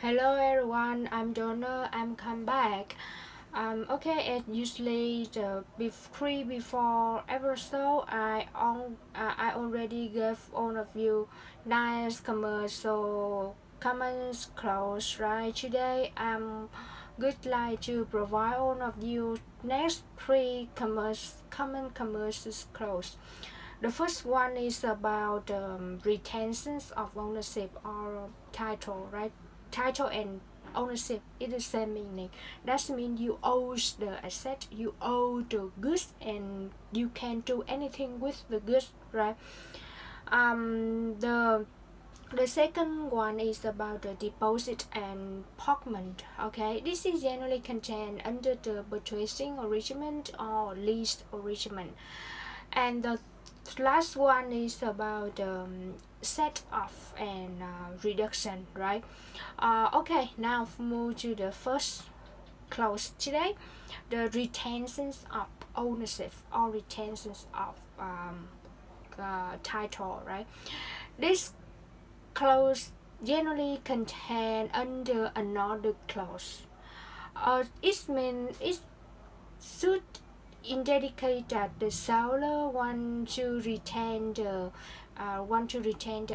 Hello everyone, I'm Donna. I'm come back. Okay, as usually the before episode, I already gave all of you nice commercial comments close right today. I'm good like to provide all of you next three common commercials close. The first one is about retentions of ownership or title, right? Title and ownership is the same meaning. That means you own the asset, you own the goods, and you can do anything with the goods, right? The second one is about the deposit and parkment. Okay, this is generally contained under the purchasing arrangement or lease arrangement. And the last one is about set off and reduction, right? Okay, now move to the first clause today, the retentions of ownership or retentions of title, right? This clause generally contain under another clause. It should indicate that the seller want to retain the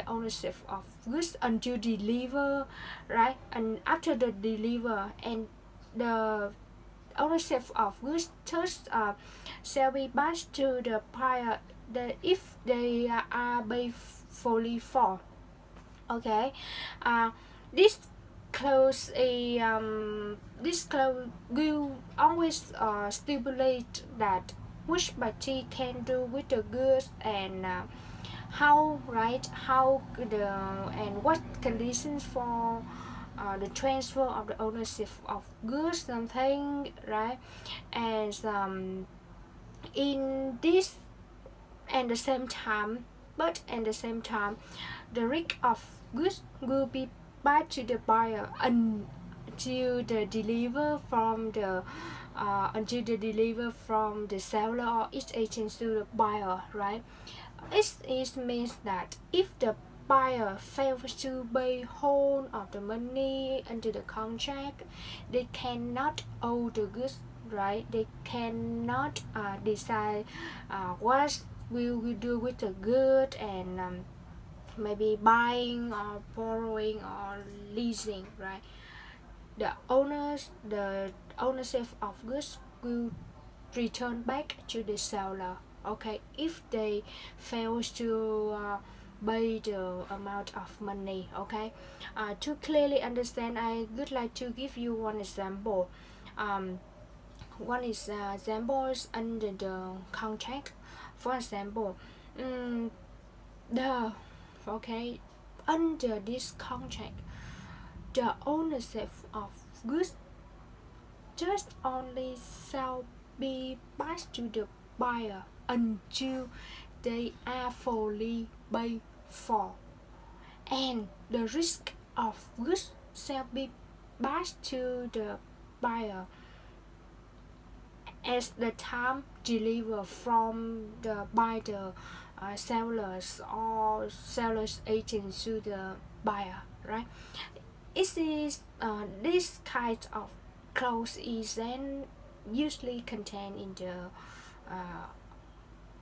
ownership of goods until deliver, right? And after the deliver and the ownership of goods thus shall be passed to the buyer if they are paid fully for. Okay, uh, this this clause will always stipulate that which party can do with the goods and and what conditions for the transfer of the ownership of goods something, right? And in this and the same time but at the same time the risk of goods will be passed to the buyer until the deliver from the seller or its agent to the buyer, right? It means that if the buyer fails to pay whole of the money under the contract, they cannot owe the goods, right? They cannot decide what will we do with the good and maybe buying or borrowing or leasing, right? The ownership of goods will return back to the seller. Okay, if they fails to pay the amount of money. Okay, to clearly understand, I would like to give you one example. Um, one is examples under the contract. For example, um, the okay under this contract, the ownership of goods just only shall be passed to the buyer until they are fully paid for, and the risk of goods shall be passed to the buyer as the time delivered from the by the sellers or sellers agent to the buyer, right? It is this kind of clause is then usually contained in the uh,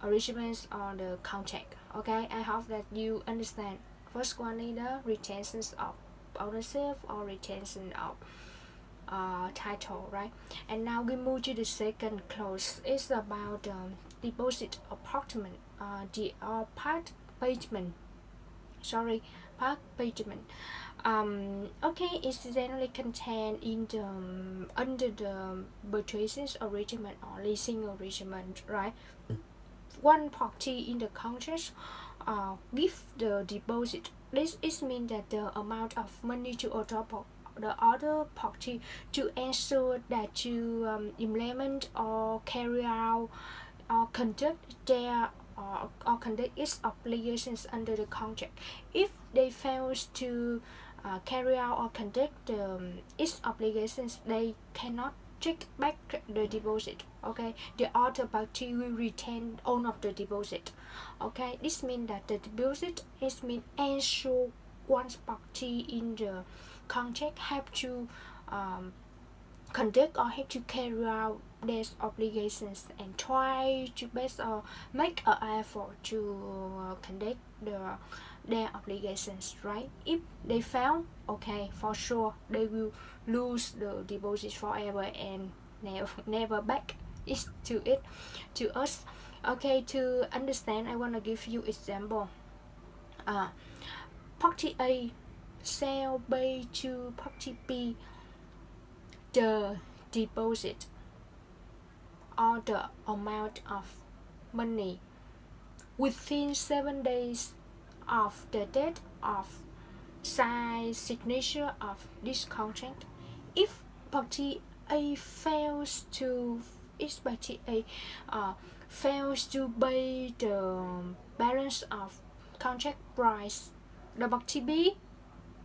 arrangements on the contract. Okay, I hope that you understand. First one is the retentions of ownership or retention of title, right? And now we move to the second clause. It's about deposit apartment, the part payment. Sorry, part payment. Okay, it's generally contained in the under the purchases arrangement or leasing arrangement, right? One party in the contract give the deposit. This is mean that the amount of money to the other party to ensure that you implement or carry out or conduct their or conduct its obligations under the contract. If they fails to carry out or conduct its obligations, they cannot take back the deposit. Okay, the other party will retain all of the deposit. Okay, this means that the deposit is mean ensure once party in the contract have to conduct or have to carry out their obligations and try to best or make an effort to conduct their obligations, right? If they fail, okay, for sure they will lose the deposit forever and never back it to us. Okay, to understand, I want to give you example. Party A sell pay to party B the deposit or the amount of money within 7 days of the date of signature of this contract. If party A fails to fails to pay the balance of contract price, the party B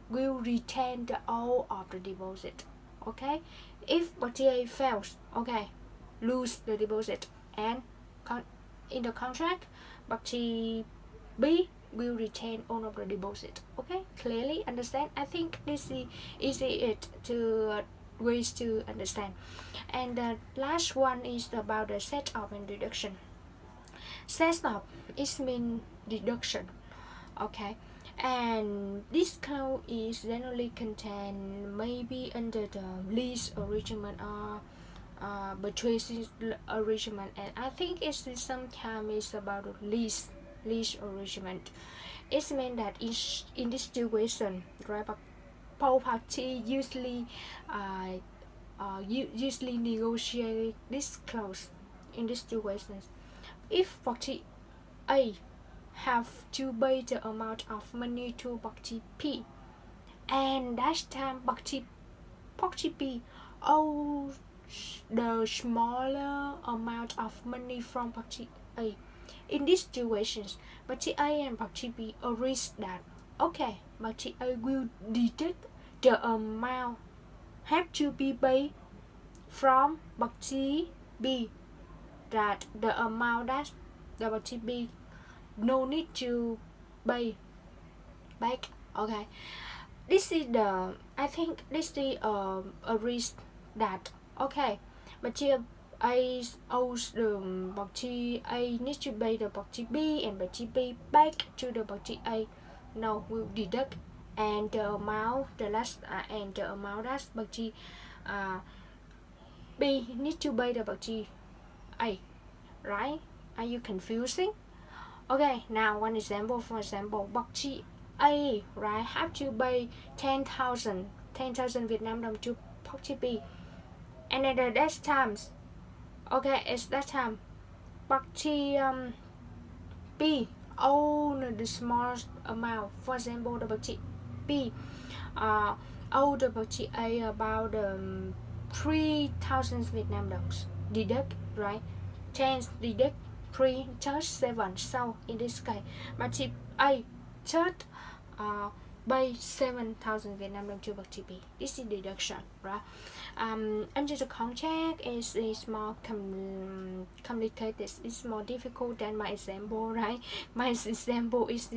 will retain the all of the deposit. Okay, if party A fails, okay, lose the deposit, and in the contract party B will retain all of the deposit. Okay, clearly understand? I think this is easy to ways to understand. And the last one is about the setup and deduction. Setup is mean deduction. Okay, and this clause is generally contained maybe under the lease arrangement or purchase arrangement, and I think it's sometimes it's about the lease arrangement. It means that in this situation, right, both parties usually negotiate this clause in this situation. If party A have to pay the amount of money to party P, and that time party B owes the smaller amount of money from party A. In these situations, party A and party B agree that okay, party A will deduct the amount have to be paid from party B, that the amount that the party B no need to pay back. Okay, this is the I think this is a risk that okay, party A owes the party A needs to pay the party B, and party B back to the party A now will deduct, and the amount the last and the amount that party B need to pay the party A, right? Are you confusing? Okay, now one example. For example, party A, right, have to pay 10,000 Vietnam đồng to party B, and at that time, okay, it's that time party B own the smallest amount. For example, the party B owe the party A about 3,000 Vietnam đồng. Deduct, right? 10 deduct 3 third 7. So in this case, party A third pay 7,000 Vietnam đồng to party B. This is deduction, right? Under the contract is more complicated. It's more difficult than my example, right? My example is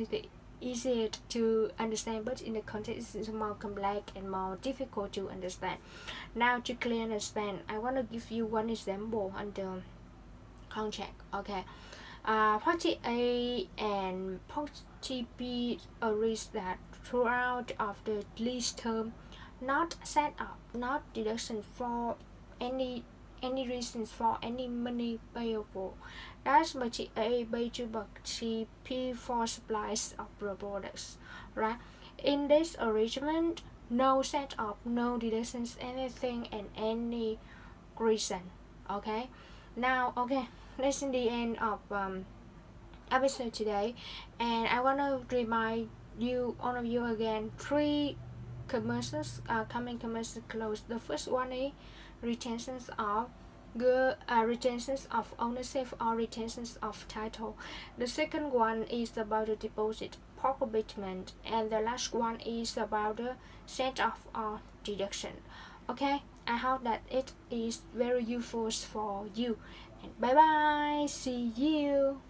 easier to understand, but in the context it's more complex and more difficult to understand. Now to clearly understand, I want to give you one example under contract. Okay, party A and party B agree that throughout of the lease term, not set up, not deduction for any reasons for any money payable. That's party A pay to party P for supplies of the products, right? In this arrangement, no set up, no deductions, anything and any reason. Okay, now okay, that's in the end of episode today, and I want to remind you all of you again 3 commercials coming commercial close. The first one is retentions of retentions of ownership or retentions of title. The second one is about the deposit partpayment, and the last one is about the set off or deduction. Okay, I hope that it is very useful for you, and bye bye, see you.